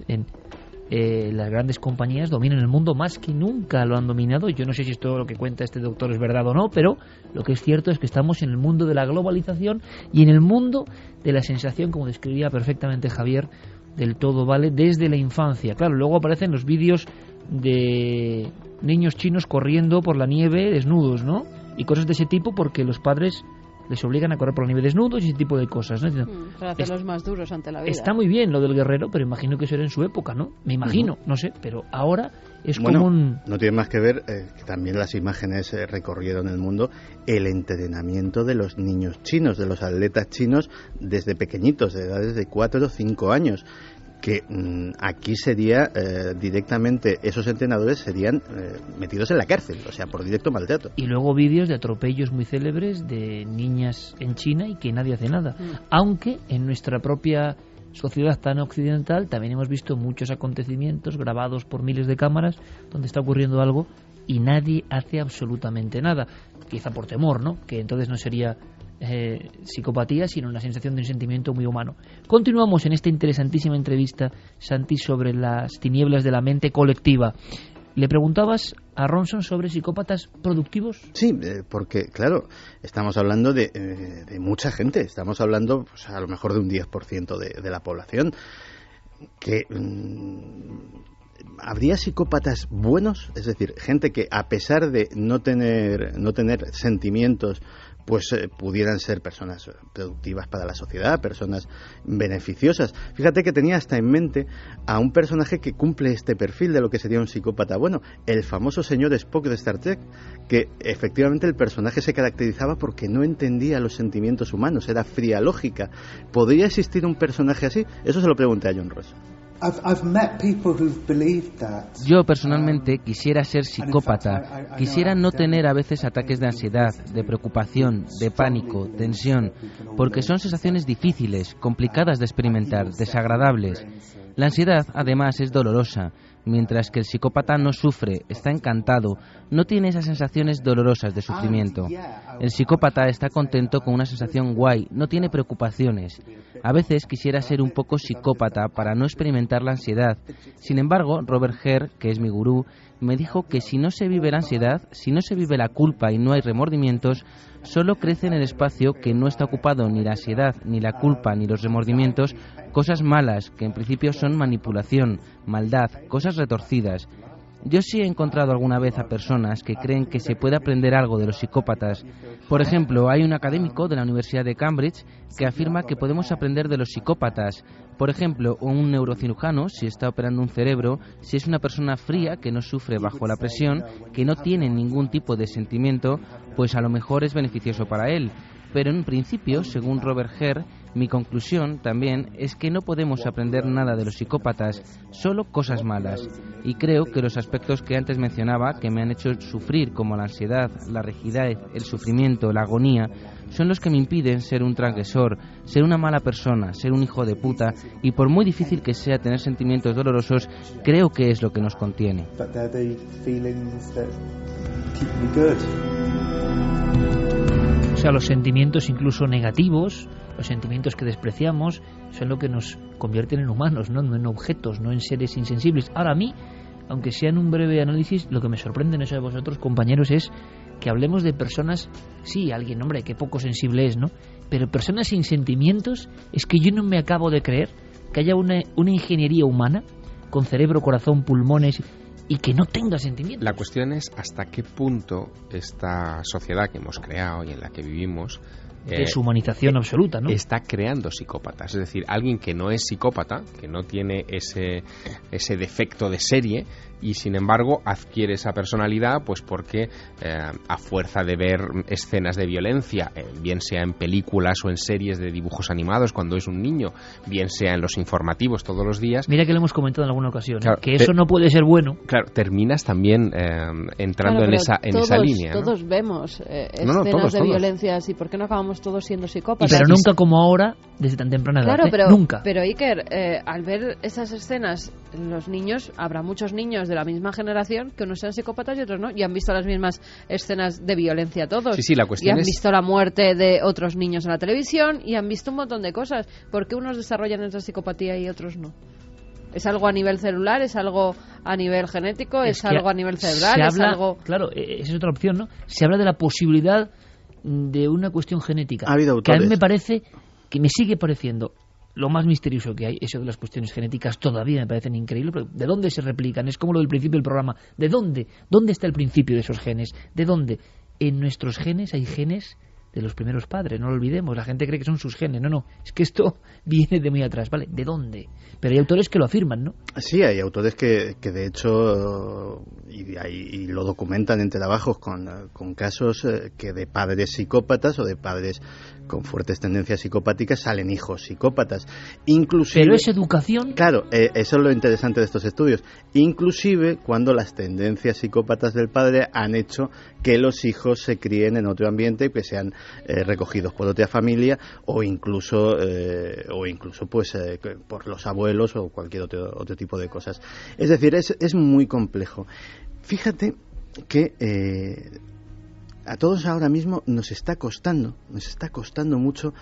las grandes compañías dominan el mundo más que nunca lo han dominado. Yo no sé si esto lo que cuenta este doctor es verdad o no, pero lo que es cierto es que estamos en el mundo de la globalización y en el mundo de la sensación, como describía perfectamente Javier, del todo vale desde la infancia. Claro, luego aparecen los vídeos de niños chinos corriendo por la nieve desnudos, ¿no? Y cosas de ese tipo porque los padres les obligan a correr por la nieve desnudos y ese tipo de cosas, ¿no? Para hacerlos más duros ante la vida. Está muy bien lo del guerrero, pero imagino que eso era en su época, ¿no? Me imagino, no sé, pero ahora es como un... No tiene más que ver que también las imágenes recorrieron el mundo, el entrenamiento de los niños chinos, de los atletas chinos desde pequeñitos, de edades de 4 o 5 años, que aquí sería directamente, esos entrenadores serían metidos en la cárcel, o sea, por directo maltrato. Y luego vídeos de atropellos muy célebres de niñas en China y que nadie hace nada. Aunque en nuestra propia sociedad tan occidental también hemos visto muchos acontecimientos grabados por miles de cámaras donde está ocurriendo algo y nadie hace absolutamente nada. Quizá por temor, ¿no? Que entonces no sería psicopatía, sino una sensación de un sentimiento muy humano. Continuamos en esta interesantísima entrevista, Santi, sobre las tinieblas de la mente colectiva. ¿Le preguntabas a Ronson sobre psicópatas productivos? Sí, porque, claro, estamos hablando de mucha gente. Estamos hablando, pues, a lo mejor de un 10% de la población. Que ¿habría psicópatas buenos? Es decir, gente que, a pesar de no tener sentimientos, pues pudieran ser personas productivas para la sociedad, personas beneficiosas. Fíjate que tenía hasta en mente a un personaje que cumple este perfil de lo que sería un psicópata bueno, el famoso señor Spock de Star Trek, que efectivamente el personaje se caracterizaba porque no entendía los sentimientos humanos, era fría lógica. ¿Podría existir un personaje así? Eso se lo pregunté a John Ross. Yo personalmente quisiera ser psicópata, quisiera no tener a veces ataques de ansiedad, de preocupación, de pánico, tensión, porque son sensaciones difíciles, complicadas de experimentar, desagradables. La ansiedad, además, es dolorosa, mientras que el psicópata no sufre, está encantado, no tiene esas sensaciones dolorosas de sufrimiento. El psicópata está contento con una sensación guay, no tiene preocupaciones. A veces quisiera ser un poco psicópata para no experimentar la ansiedad. Sin embargo, Robert Herr, que es mi gurú, me dijo que si no se vive la ansiedad, si no se vive la culpa y no hay remordimientos, solo crece en el espacio que no está ocupado ni la ansiedad, ni la culpa, ni los remordimientos, cosas malas, que en principio son manipulación, maldad, cosas retorcidas. Yo sí he encontrado alguna vez a personas que creen que se puede aprender algo de los psicópatas. Por ejemplo, hay un académico de la Universidad de Cambridge que afirma que podemos aprender de los psicópatas. Por ejemplo, un neurocirujano, si está operando un cerebro, si es una persona fría que no sufre bajo la presión, que no tiene ningún tipo de sentimiento, pues a lo mejor es beneficioso para él. Pero en principio, según Robert Hare, mi conclusión también es que no podemos aprender nada de los psicópatas, solo cosas malas. Y creo que los aspectos que antes mencionaba, que me han hecho sufrir, como la ansiedad, la rigidez, el sufrimiento, la agonía, son los que me impiden ser un transgresor, ser una mala persona, ser un hijo de puta, y por muy difícil que sea tener sentimientos dolorosos, creo que es lo que nos contiene. O sea, los sentimientos incluso negativos, los sentimientos que despreciamos, son lo que nos convierten en humanos, no en objetos, no en seres insensibles. Ahora, a mí, aunque sea en un breve análisis, lo que me sorprende en eso de vosotros, compañeros, es que hablemos de personas, sí, alguien, hombre, que poco sensible es, ¿no? Pero personas sin sentimientos, es que yo no me acabo de creer que haya una ingeniería humana con cerebro, corazón, pulmones y que no tenga sentimientos. La cuestión es hasta qué punto esta sociedad que hemos creado y en la que vivimos deshumanización absoluta, ¿no? Está creando psicópatas. Es decir, alguien que no es psicópata, que no tiene ese defecto de serie, y sin embargo adquiere esa personalidad pues porque a fuerza de ver escenas de violencia, bien sea en películas o en series de dibujos animados cuando es un niño, bien sea en los informativos todos los días. Mira que lo hemos comentado en alguna ocasión, claro, que eso no puede ser bueno. Claro, terminas también entrando en esa línea, ¿no? Todos vemos escenas de violencia así, ¿por qué no acabamos todos siendo psicópatas? Pero nunca como ahora, desde tan temprana edad. Claro, nunca. Pero Iker, al ver esas escenas, los niños, habrá muchos niños de la misma generación que unos sean psicópatas y otros no, y han visto las mismas escenas de violencia todos. Sí, la cuestión y han visto la muerte de otros niños en la televisión y han visto un montón de cosas. ¿Por qué unos desarrollan esa psicopatía y otros no? ¿Es algo a nivel celular? ¿Es algo a nivel genético? ¿Es algo a nivel cerebral? ¿Es algo...? Claro, esa es otra opción, ¿no? Se habla de la posibilidad de una cuestión genética. Ha habido que autores. a mí me parece, que me sigue pareciendo lo más misterioso que hay, eso de las cuestiones genéticas todavía me parecen increíbles, pero ¿de dónde se replican? Es como lo del principio del programa. ¿De dónde? ¿Dónde está el principio de esos genes? ¿De dónde? En nuestros genes hay genes de los primeros padres, no lo olvidemos. La gente cree que son sus genes. No, es que esto viene de muy atrás, ¿vale? ¿De dónde? Pero hay autores que lo afirman, ¿no? Sí, hay autores que de hecho y lo documentan en trabajos con casos que de padres psicópatas o de padres con fuertes tendencias psicopáticas salen hijos psicópatas. Inclusive, pero es educación. Claro, eso es lo interesante de estos estudios. Inclusive cuando las tendencias psicópatas del padre han hecho que los hijos se críen en otro ambiente y que sean recogidos por otra familia o incluso pues por los abuelos o cualquier otro tipo de cosas. Es decir, es muy complejo. Fíjate que a todos ahora mismo nos está costando mucho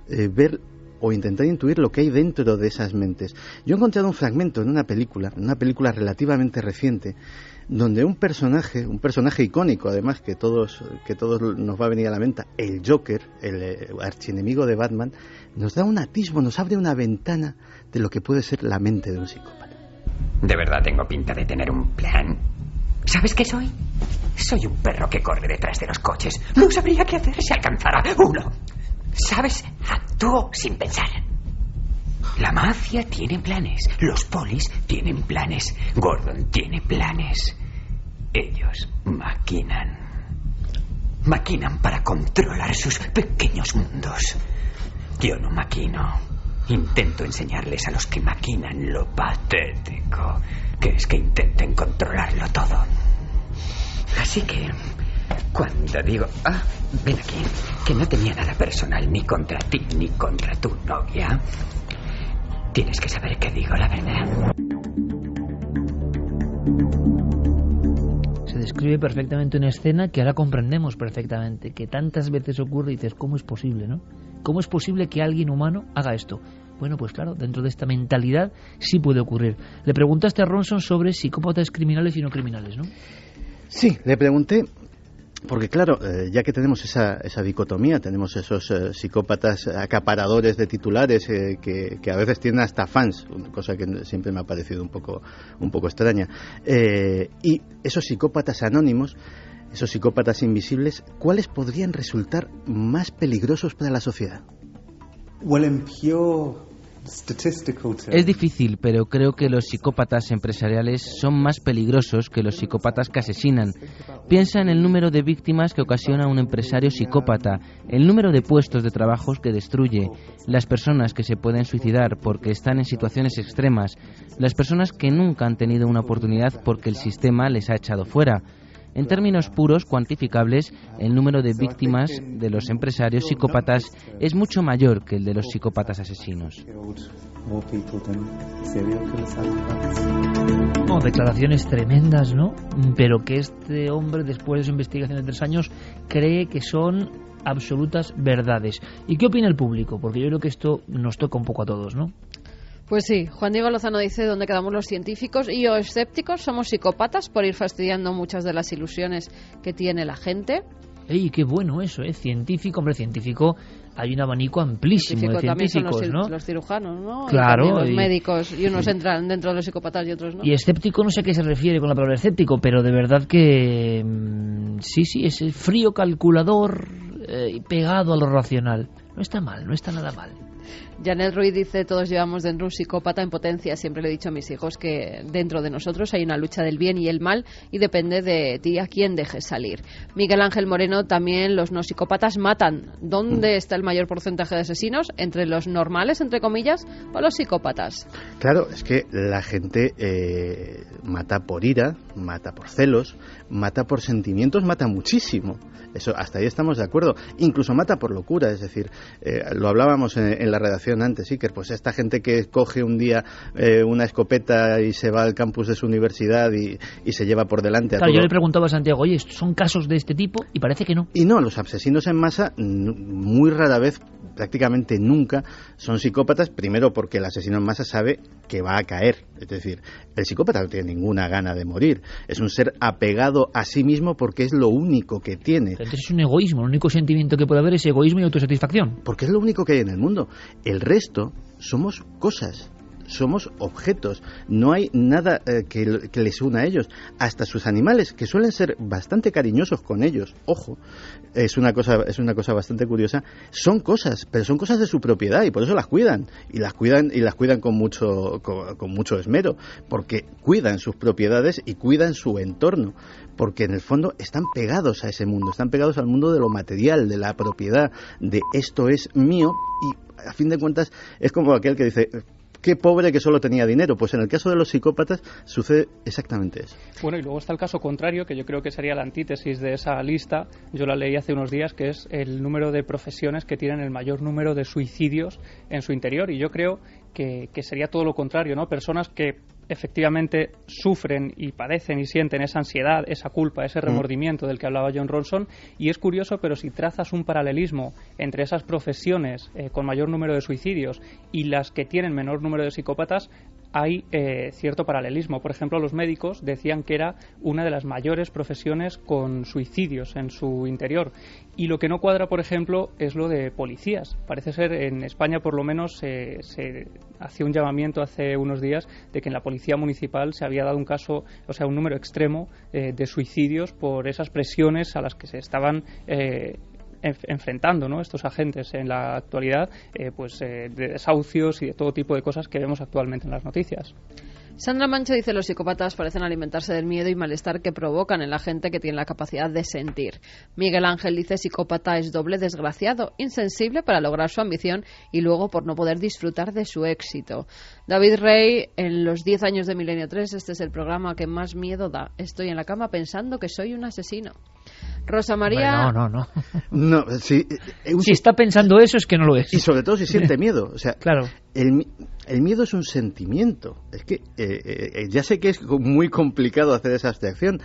ver o intentar intuir lo que hay dentro de esas mentes. Yo he encontrado un fragmento en una película relativamente reciente, donde un personaje icónico, además, que todos nos va a venir a la mente, el Joker, el archienemigo de Batman, nos da un atisbo, nos abre una ventana de lo que puede ser la mente de un psicópata. De verdad tengo pinta de tener un plan. ¿Sabes qué soy? Soy un perro que corre detrás de los coches. No sabría qué hacer si alcanzara uno. ¿Sabes? Actúo sin pensar. La mafia tiene planes. Los polis tienen planes. Gordon tiene planes. Ellos maquinan. Maquinan para controlar sus pequeños mundos. Yo no maquino. Intento enseñarles a los que maquinan lo patético que es que intenten controlarlo todo. Así que, cuando digo, ven aquí, que no tenía nada personal ni contra ti ni contra tu novia, tienes que saber que digo la verdad. Se describe perfectamente una escena que ahora comprendemos perfectamente, que tantas veces ocurre y dices, ¿cómo es posible, no? ¿Cómo es posible que alguien humano haga esto? Bueno, pues claro, dentro de esta mentalidad sí puede ocurrir. Le preguntaste a Ronson sobre psicópatas criminales y no criminales, ¿no? Sí, le pregunté, porque claro, ya que tenemos esa dicotomía, tenemos esos psicópatas acaparadores de titulares que a veces tienen hasta fans, cosa que siempre me ha parecido un poco extraña, y esos psicópatas anónimos, esos psicópatas invisibles, ¿cuáles podrían resultar más peligrosos para la sociedad? Es difícil, pero creo que los psicópatas empresariales son más peligrosos que los psicópatas que asesinan. Piensa en el número de víctimas que ocasiona un empresario psicópata, el número de puestos de trabajo que destruye, las personas que se pueden suicidar porque están en situaciones extremas, las personas que nunca han tenido una oportunidad porque el sistema les ha echado fuera. En términos puros, cuantificables, el número de víctimas de los empresarios psicópatas es mucho mayor que el de los psicópatas asesinos. No, declaraciones tremendas, ¿no? Pero que este hombre, después de su investigación de 3 años, cree que son absolutas verdades. ¿Y qué opina el público? Porque yo creo que esto nos toca un poco a todos, ¿no? Pues sí, Juan Diego Lozano dice: ¿dónde quedamos los científicos y o escépticos? ¿Somos psicópatas por ir fastidiando muchas de las ilusiones que tiene la gente? ¡Ey, qué bueno eso, científico, hombre, científico! Hay un abanico amplísimo de científicos, son ¿no? Los cirujanos, ¿no? Claro. Y los médicos, y unos entran dentro de los psicópatas y otros no. Y escéptico, no sé a qué se refiere con la palabra escéptico, pero de verdad que sí, es el frío calculador pegado a lo racional. No está mal, no está nada mal. Janet Ruiz dice: todos llevamos dentro un psicópata en potencia. Siempre le he dicho a mis hijos que dentro de nosotros hay una lucha del bien y el mal y depende de ti a quién dejes salir. Miguel Ángel Moreno: también los no psicópatas matan. ¿Dónde está el mayor porcentaje de asesinos? ¿Entre los normales, entre comillas, o los psicópatas? Claro, es que la gente mata por ira, mata por celos, mata por sentimientos, mata muchísimo. Eso, hasta ahí estamos de acuerdo. Incluso mata por locura, es decir, lo hablábamos en la redacción antes, Iker, pues esta gente que coge un día una escopeta y se va al campus de su universidad y se lleva por delante a todo. Yo le preguntaba a Santiago: oye, ¿son casos de este tipo? Y parece que no. Y no, los asesinos en masa muy rara vez, prácticamente nunca, son psicópatas, primero porque el asesino en masa sabe que va a caer. Es decir, el psicópata no tiene ninguna gana de morir. Es un ser apegado a sí mismo porque es lo único que tiene. Entonces es un egoísmo. El único sentimiento que puede haber es egoísmo y autosatisfacción. Porque es lo único que hay en el mundo. El resto somos cosas. Somos objetos, no hay nada que les una a ellos, hasta sus animales, que suelen ser bastante cariñosos con ellos, ojo, es una cosa bastante curiosa, son cosas, pero son cosas de su propiedad y por eso las cuidan con mucho esmero, porque cuidan sus propiedades y cuidan su entorno, porque en el fondo están pegados a ese mundo, están pegados al mundo de lo material, de la propiedad, de esto es mío, y a fin de cuentas es como aquel que dice: qué pobre que solo tenía dinero. Pues en el caso de los psicópatas sucede exactamente eso. Bueno, y luego está el caso contrario, que yo creo que sería la antítesis de esa lista. Yo la leí hace unos días, que es el número de profesiones que tienen el mayor número de suicidios en su interior. Y yo creo que sería todo lo contrario, ¿no? Personas que efectivamente sufren y padecen y sienten esa ansiedad, esa culpa, ese remordimiento del que hablaba John Ronson, y es curioso, pero si trazas un paralelismo entre esas profesiones con mayor número de suicidios y las que tienen menor número de psicópatas, hay cierto paralelismo. Por ejemplo, los médicos decían que era una de las mayores profesiones con suicidios en su interior. Y lo que no cuadra, por ejemplo, es lo de policías. Parece ser, en España por lo menos, se hacía un llamamiento hace unos días de que en la policía municipal se había dado un caso, o sea, un número extremo de suicidios por esas presiones a las que se estaban enfrentando, ¿no?, estos agentes en la actualidad, de desahucios y de todo tipo de cosas que vemos actualmente en las noticias. Sandra Mancho dice: los psicópatas parecen alimentarse del miedo y malestar que provocan en la gente que tiene la capacidad de sentir. Miguel Ángel dice: psicópata es doble desgraciado, insensible para lograr su ambición y luego por no poder disfrutar de su éxito. David Rey: en los 10 años de Milenio 3, este es el programa que más miedo da. Estoy en la cama pensando que soy un asesino. Rosa María... No. No, sí, si está pensando eso es que no lo es. Y sobre todo si siente miedo. O sea, claro. El miedo es un sentimiento. Es que ya sé que es muy complicado hacer esa abstracción.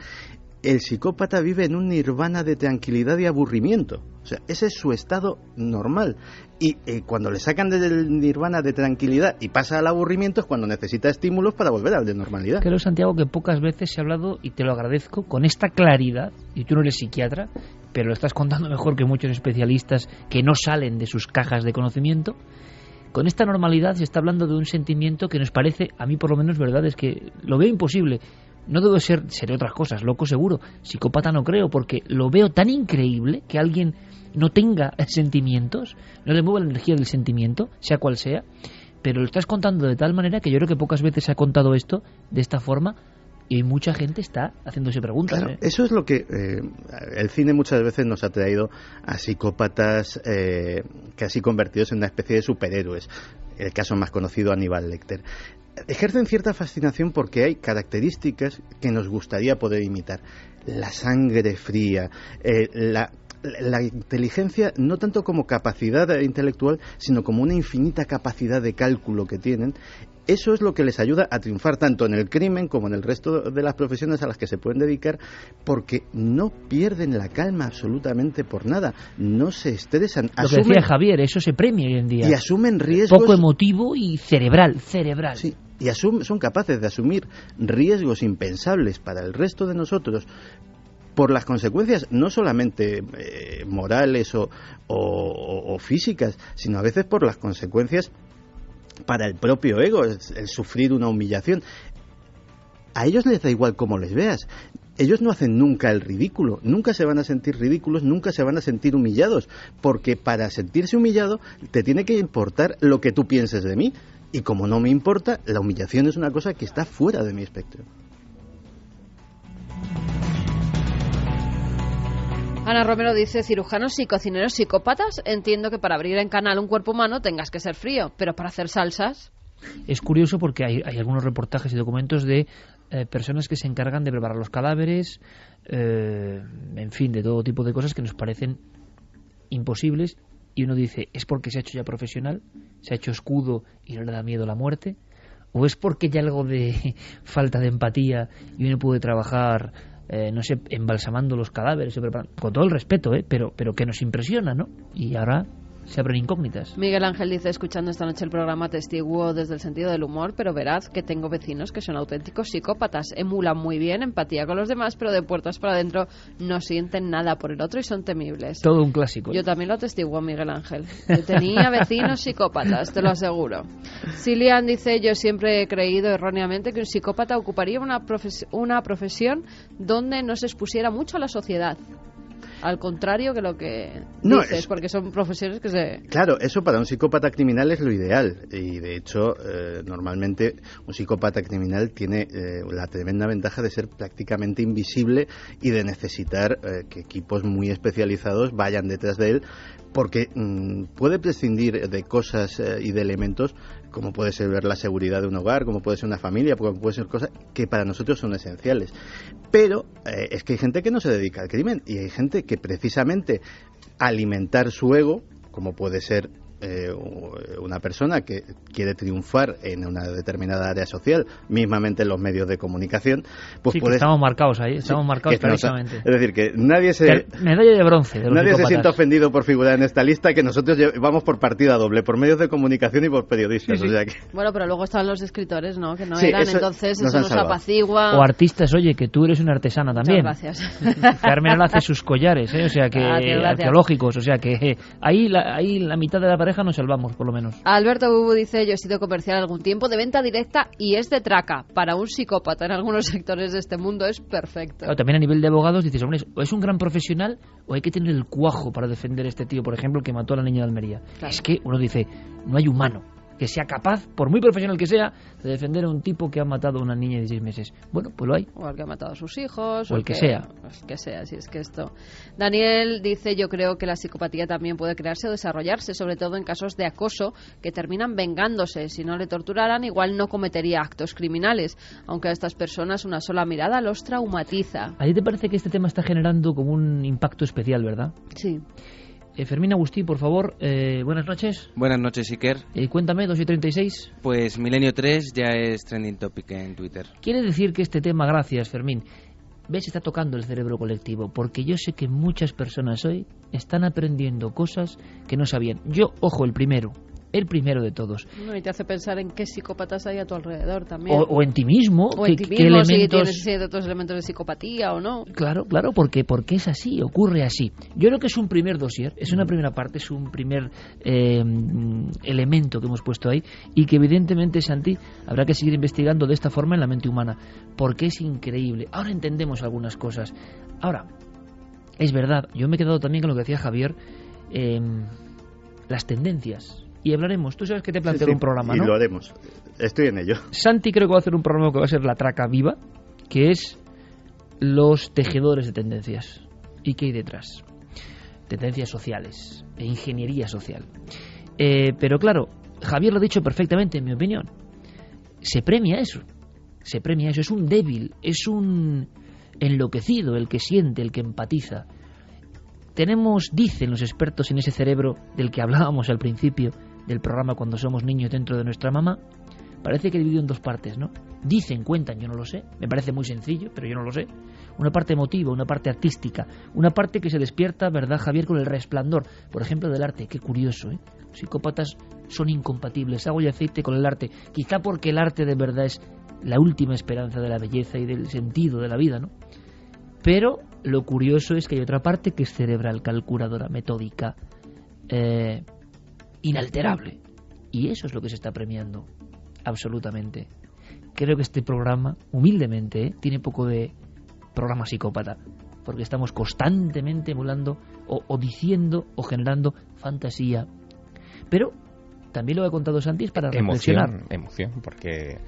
El psicópata vive en un nirvana de tranquilidad y aburrimiento. O sea, ese es su estado normal. Y cuando le sacan del nirvana de tranquilidad y pasa al aburrimiento es cuando necesita estímulos para volver al de normalidad. Creo, Santiago, que pocas veces se ha hablado, y te lo agradezco, con esta claridad, y tú no eres psiquiatra, pero lo estás contando mejor que muchos especialistas que no salen de sus cajas de conocimiento. Con esta normalidad se está hablando de un sentimiento que nos parece, a mí por lo menos, verdad, es que lo veo imposible. No debo seré otras cosas, loco seguro, psicópata no creo, porque lo veo tan increíble que alguien no tenga sentimientos, no le mueva la energía del sentimiento, sea cual sea, pero lo estás contando de tal manera que yo creo que pocas veces se ha contado esto de esta forma y mucha gente está haciéndose preguntas. Claro, eso es lo que el cine muchas veces nos ha traído a psicópatas casi convertidos en una especie de superhéroes. El caso más conocido, Aníbal Lecter. Ejercen cierta fascinación porque hay características que nos gustaría poder imitar. La sangre fría, la inteligencia no tanto como capacidad intelectual, sino como una infinita capacidad de cálculo que tienen. Eso es lo que les ayuda a triunfar tanto en el crimen como en el resto de las profesiones a las que se pueden dedicar, porque no pierden la calma absolutamente por nada, no se estresan. Lo que decía Javier, eso se premia hoy en día. Y asumen riesgos. Poco emotivo y cerebral. Sí, y son capaces de asumir riesgos impensables para el resto de nosotros, por las consecuencias no solamente morales o físicas, sino a veces por las consecuencias para el propio ego, el sufrir una humillación. A ellos les da igual cómo les veas. Ellos no hacen nunca el ridículo, nunca se van a sentir ridículos, nunca se van a sentir humillados, porque para sentirse humillado te tiene que importar lo que tú pienses de mí, y como no me importa, la humillación es una cosa que está fuera de mi espectro. Ana Romero dice, cirujanos y cocineros psicópatas, entiendo que para abrir en canal un cuerpo humano tengas que ser frío, pero para hacer salsas... Es curioso porque hay algunos reportajes y documentos de personas que se encargan de preparar los cadáveres, en fin, de todo tipo de cosas que nos parecen imposibles, y uno dice, ¿es porque se ha hecho ya profesional? ¿Se ha hecho escudo y no le da miedo la muerte? ¿O es porque hay algo de falta de empatía y uno puede trabajar... no sé, embalsamando los cadáveres, con todo el respeto, pero que nos impresiona, ¿no? Y ahora se abren incógnitas. Miguel Ángel dice, escuchando esta noche el programa, testiguo desde el sentido del humor, pero verad que tengo vecinos que son auténticos psicópatas, emulan muy bien empatía con los demás, pero de puertas para adentro no sienten nada por el otro y son temibles. Todo un clásico. Yo también lo atestiguo, Miguel Ángel. Yo tenía vecinos psicópatas, te lo aseguro. Silian dice, yo siempre he creído erróneamente que un psicópata ocuparía una profesión donde no se expusiera mucho a la sociedad. Al contrario que lo que dices, porque son profesiones que se... Claro, eso para un psicópata criminal es lo ideal. Y de hecho, normalmente un psicópata criminal tiene la tremenda ventaja de ser prácticamente invisible y de necesitar que equipos muy especializados vayan detrás de él, porque puede prescindir de cosas y de elementos como puede ser ver la seguridad de un hogar, como puede ser una familia, como puede ser cosas que para nosotros son esenciales. Pero es que hay gente que no se dedica al crimen y hay gente que precisamente alimentar su ego, como puede ser una persona que quiere triunfar en una determinada área social, mismamente en los medios de comunicación, pues sí, que estamos marcados ahí, estamos marcados clarísimamente. Es decir, que nadie medalla de bronce de los nadie psicópatas. Se siente ofendido por figurar en esta lista, que nosotros vamos por partida doble, por medios de comunicación y por periodistas. Sí, sí. O sea que... Bueno, pero luego estaban los escritores, ¿no? Que no sí, eran, entonces eso nos apacigua. O artistas, oye, que tú eres una artesana también. Muchas gracias. Carmen hace sus collares, o sea que arqueológicos, o sea que ahí la mitad de la pareja nos salvamos, por lo menos. Alberto Bubu dice, yo he sido comercial algún tiempo de venta directa y es de traca. Para un psicópata en algunos sectores de este mundo es perfecto. Claro, también a nivel de abogados dices, hombre, o es un gran profesional o hay que tener el cuajo para defender a este tío, por ejemplo, que mató a la niña de Almería. Claro. Es que uno dice, no hay humano que sea capaz, por muy profesional que sea, de defender a un tipo que ha matado a una niña de 16 meses. Bueno, pues lo hay. O al que ha matado a sus hijos. O el que sea. El que sea, si es que esto... Daniel dice, yo creo que la psicopatía también puede crearse o desarrollarse, sobre todo en casos de acoso, que terminan vengándose. Si no le torturaran, igual no cometería actos criminales, aunque a estas personas una sola mirada los traumatiza. ¿A ti te parece que este tema está generando como un impacto especial, verdad? Sí. Fermín Agustí, por favor, buenas noches. Buenas noches, Iker. Cuéntame, 2:36. Pues Milenio 3 ya es trending topic en Twitter. Quiere decir que este tema, gracias, Fermín, ¿ves? Está tocando el cerebro colectivo, porque yo sé que muchas personas hoy están aprendiendo cosas que no sabían. Yo, ojo, el primero de todos. No, y te hace pensar en qué psicópatas hay a tu alrededor también. O en ti mismo. O en ti mismo, elementos... si tienes ciertos elementos de psicopatía o no. Claro, porque es así, ocurre así. Yo creo que es un primer dossier, es una primera parte, es un primer elemento que hemos puesto ahí y que evidentemente, Santi, habrá que seguir investigando de esta forma en la mente humana, porque es increíble. Ahora entendemos algunas cosas. Ahora, es verdad, yo me he quedado también con lo que decía Javier, las tendencias. Y hablaremos, tú sabes que te planteo un programa, ¿no? Y lo haremos, estoy en ello. Santi creo que va a hacer un programa que va a ser la traca viva, que es los tejedores de tendencias. ¿Y qué hay detrás? Tendencias sociales, e ingeniería social. Pero claro, Javier lo ha dicho perfectamente, en mi opinión. Se premia eso, es un débil, es un enloquecido el que siente, el que empatiza. Tenemos, dicen los expertos en ese cerebro del que hablábamos al principio del programa cuando somos niños dentro de nuestra mamá, parece que dividido en dos partes, ¿no? Dicen, cuentan, yo no lo sé, me parece muy sencillo, pero yo no lo sé. Una parte emotiva, una parte artística, una parte que se despierta, ¿verdad, Javier?, con el resplandor, por ejemplo, del arte. Qué curioso, ¿eh? Los psicópatas son incompatibles, agua y aceite con el arte, quizá porque el arte de verdad es la última esperanza de la belleza y del sentido de la vida, ¿no? Pero lo curioso es que hay otra parte que es cerebral, calculadora, metódica, inalterable. Y eso es lo que se está premiando, absolutamente. Creo que este programa, humildemente, tiene poco de programa psicópata, porque estamos constantemente emulando o diciendo o generando fantasía. Pero también lo ha contado Santi para reflexionar. Emoción, porque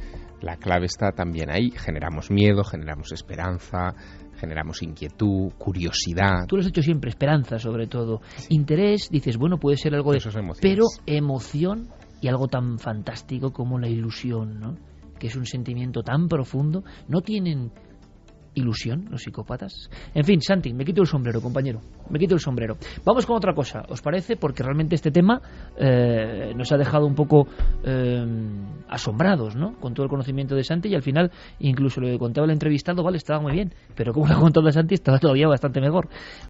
la clave está también ahí. Generamos miedo, generamos esperanza, generamos inquietud, curiosidad. Tú lo has hecho siempre, esperanza sobre todo. Sí. Interés, dices, bueno, puede ser algo de... Pero emoción y algo tan fantástico como la ilusión, ¿no? Que es un sentimiento tan profundo. ¿No tienen ilusión los psicópatas? En fin, Santi, me quito el sombrero, compañero. Me quito el sombrero. Vamos con otra cosa, ¿os parece? Porque realmente este tema nos ha dejado un poco asombrados, ¿no? Con todo el conocimiento de Santi, y al final, incluso lo que contaba el entrevistado, vale, estaba muy bien, pero como lo ha contado Santi, estaba todavía bastante mejor.